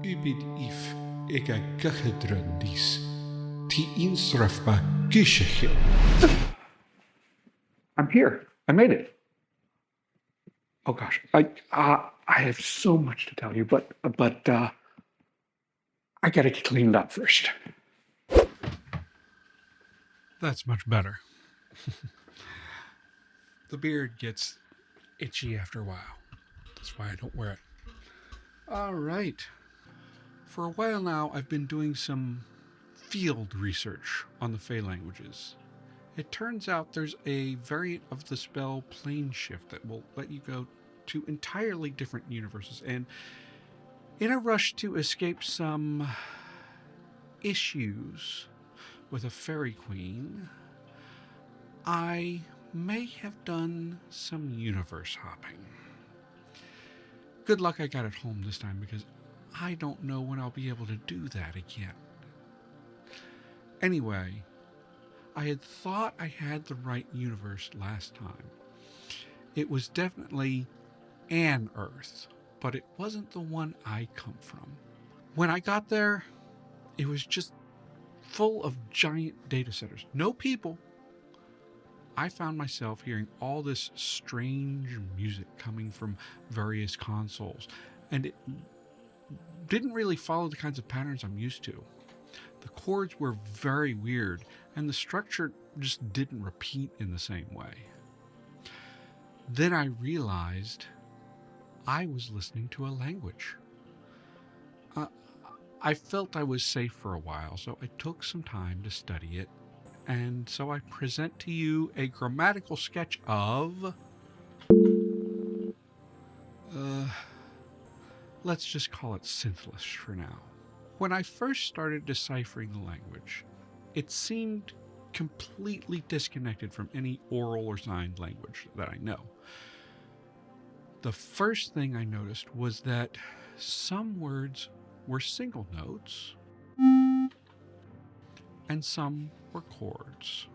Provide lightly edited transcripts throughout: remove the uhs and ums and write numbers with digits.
Ubid if ik a gachedrundis, ti instrafba gishechil. I'm here. I made it. Oh gosh, I have so much to tell you, but I gotta get cleaned up first. That's much better. The beard gets itchy after a while. That's why I don't wear it. All right. For a while now, I've been doing some field research on the Fey languages. It turns out there's a variant of the spell plane shift that will let you go to entirely different universes. And in a rush to escape some issues with a fairy queen, I may have done some universe hopping. Good luck I got it home this time, because I don't know when I'll be able to do that again. Anyway, I had thought I had the right universe last time. It was definitely an Earth, but it wasn't the one I come from. When I got there, it was just full of giant data centers. No people. I found myself hearing all this strange music coming from various consoles, and it didn't really follow the kinds of patterns I'm used to. The chords were very weird, and the structure just didn't repeat in the same way. Then I realized I was listening to a language. I felt I was safe for a while, so I took some time to study it, and so I present to you a grammatical sketch of... let's just call it synthlish for now. When I first started deciphering the language, it seemed completely disconnected from any oral or signed language that I know. The first thing I noticed was that some words were single notes and some were chords.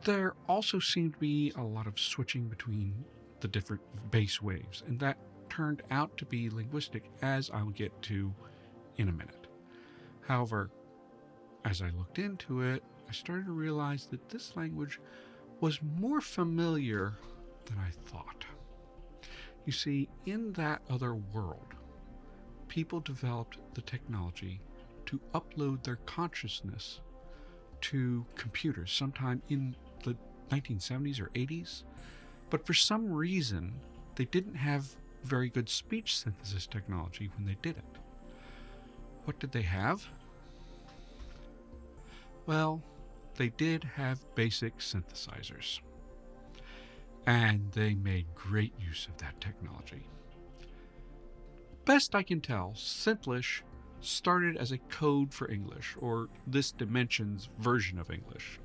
There also seemed to be a lot of switching between the different bass waves, and that turned out to be linguistic, as I'll get to in a minute. However, as I looked into it, I started to realize that this language was more familiar than I thought. You see, in that other world, people developed the technology to upload their consciousness to computers sometime in the 1970s or 80s, but for some reason, they didn't have very good speech synthesis technology when they did it. What did they have? Well, they did have basic synthesizers, and they made great use of that technology. Best I can tell, synthlish started as a code for English, or this dimension's version of English.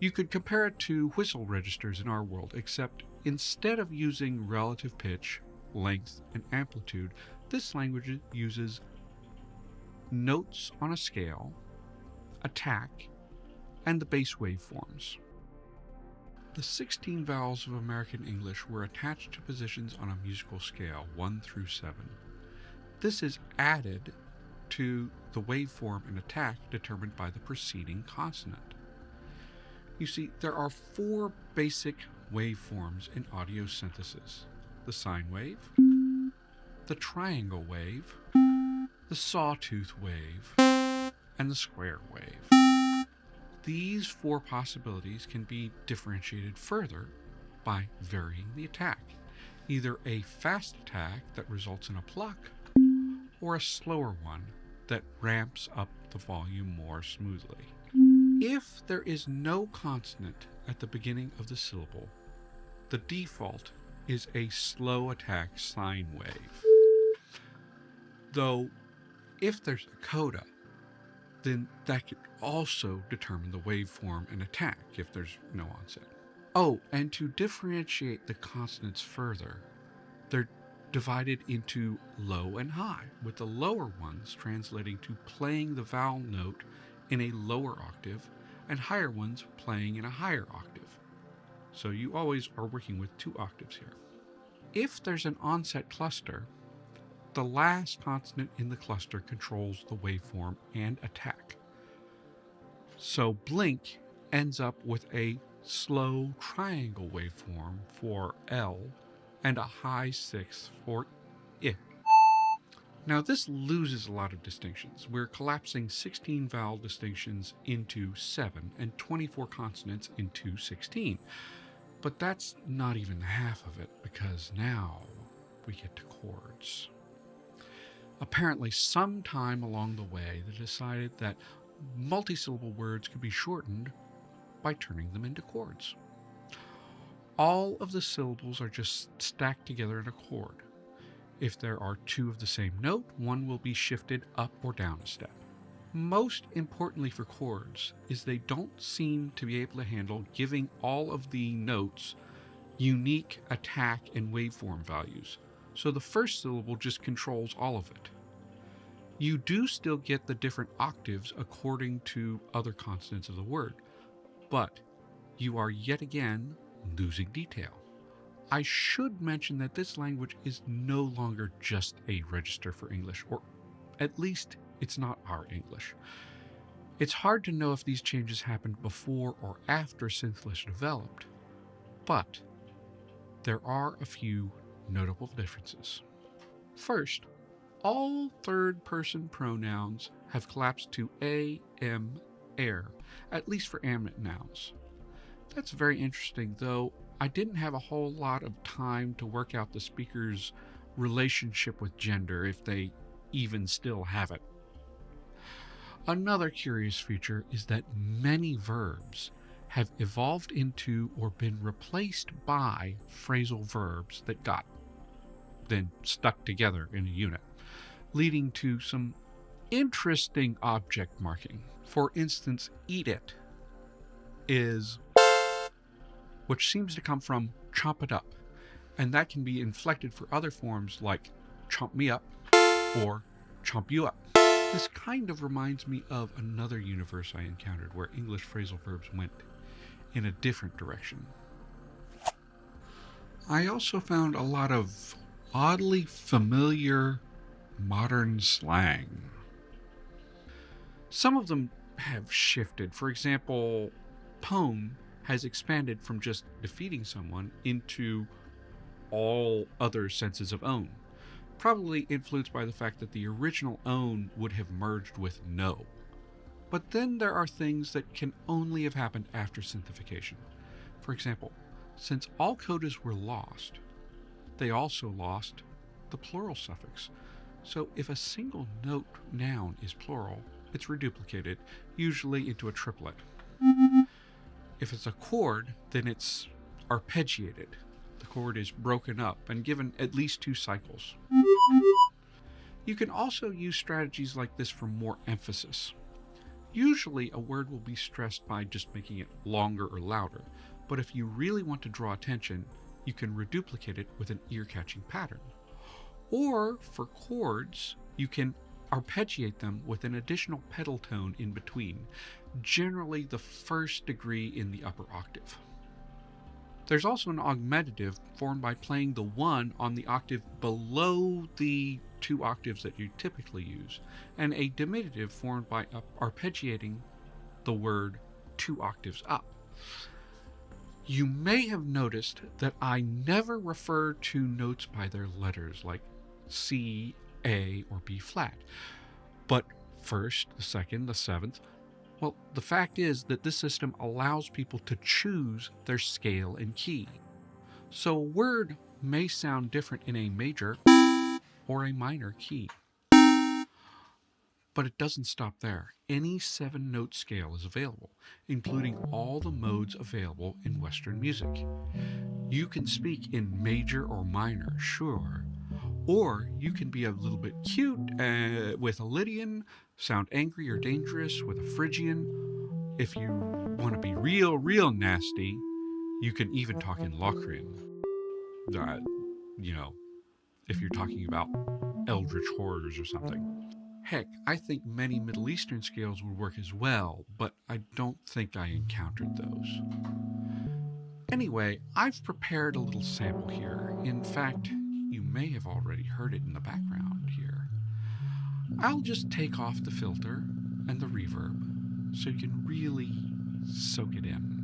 You could compare it to whistle registers in our world, except instead of using relative pitch, length, and amplitude, this language uses notes on a scale, attack, and the bass waveforms. The 16 vowels of American English were attached to positions on a musical scale, 1 through 7. This is added to the waveform and attack determined by the preceding consonant. You see, there are 4 basic waveforms in audio synthesis: the sine wave, the triangle wave, the sawtooth wave, and the square wave. These 4 possibilities can be differentiated further by varying the attack, either a fast attack that results in a pluck, or a slower one that ramps up the volume more smoothly. If there is no consonant at the beginning of the syllable, the default is a slow attack sine wave. Though, if there's a coda, then that could also determine the waveform and attack if there's no onset. Oh, and to differentiate the consonants further, they're divided into low and high, with the lower ones translating to playing the vowel note in a lower octave, and higher ones playing in a higher octave. So you always are working with 2 octaves here. If there's an onset cluster, The last consonant in the cluster controls the waveform and attack. So blink ends up with a slow triangle waveform for L and a high sixth for I. Now this loses a lot of distinctions. We're collapsing 16 vowel distinctions into 7 and 24 consonants into 16. But that's not even half of it, because now we get to chords. Apparently, sometime along the way, they decided that multisyllable words could be shortened by turning them into chords. All of the syllables are just stacked together in a chord. If there are two of the same note, one will be shifted up or down a step. Most importantly for chords is they don't seem to be able to handle giving all of the notes unique attack and waveform values, so the first syllable just controls all of it. You do still get the different octaves according to other consonants of the word, but you are yet again losing detail. I should mention that this language is no longer just a register for English, or at least it's not our English. It's hard to know if these changes happened before or after Synthlish developed, but there are a few notable differences. First, all third-person pronouns have collapsed to a, em, er, at least for ambient nouns. That's very interesting, though I didn't have a whole lot of time to work out the speaker's relationship with gender, if they even still have it. Another curious feature is that many verbs have evolved into or been replaced by phrasal verbs that got then stuck together in a unit, leading to some interesting object marking. For instance, eat it is, which seems to come from chomp it up, and that can be inflected for other forms like chomp me up or chomp you up. This kind of reminds me of another universe I encountered where English phrasal verbs went in a different direction. I also found a lot of oddly familiar modern slang. Some of them have shifted. For example, pwn has expanded from just defeating someone into all other senses of own, probably influenced by the fact that the original own would have merged with no. But then there are things that can only have happened after synthification. For example, since all codas were lost, they also lost the plural suffix. So if a single note noun is plural, it's reduplicated, usually into a triplet. If it's a chord, then it's arpeggiated. The chord is broken up and given at least 2 cycles. You can also use strategies like this for more emphasis. Usually a word will be stressed by just making it longer or louder, but if you really want to draw attention, you can reduplicate it with an ear-catching pattern. Or for chords, you can arpeggiate them with an additional pedal tone in between, generally the first degree in the upper octave. There's also an augmentative formed by playing the 1 on the octave below the 2 octaves that you typically use, and a diminutive formed by arpeggiating the word 2 octaves up. You may have noticed that I never refer to notes by their letters like C, A, or B flat, but first, the second, the seventh. Well, the fact is that this system allows people to choose their scale and key. So a word may sound different in a major or a minor key. But it doesn't stop there. Any 7-note scale is available, including all the modes available in Western music. You can speak in major or minor, sure, or you can be a little bit cute with a Lydian, sound angry or dangerous with a Phrygian. If you want to be real nasty, you can even talk in Locrian. If you're talking about eldritch horrors or something. Heck, I think many Middle Eastern scales would work as well, but I don't think I encountered those. Anyway, I've prepared a little sample here. In fact, you may have already heard it in the background. I'll just take off the filter and the reverb so you can really soak it in.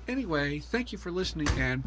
Anyway, thank you for listening, and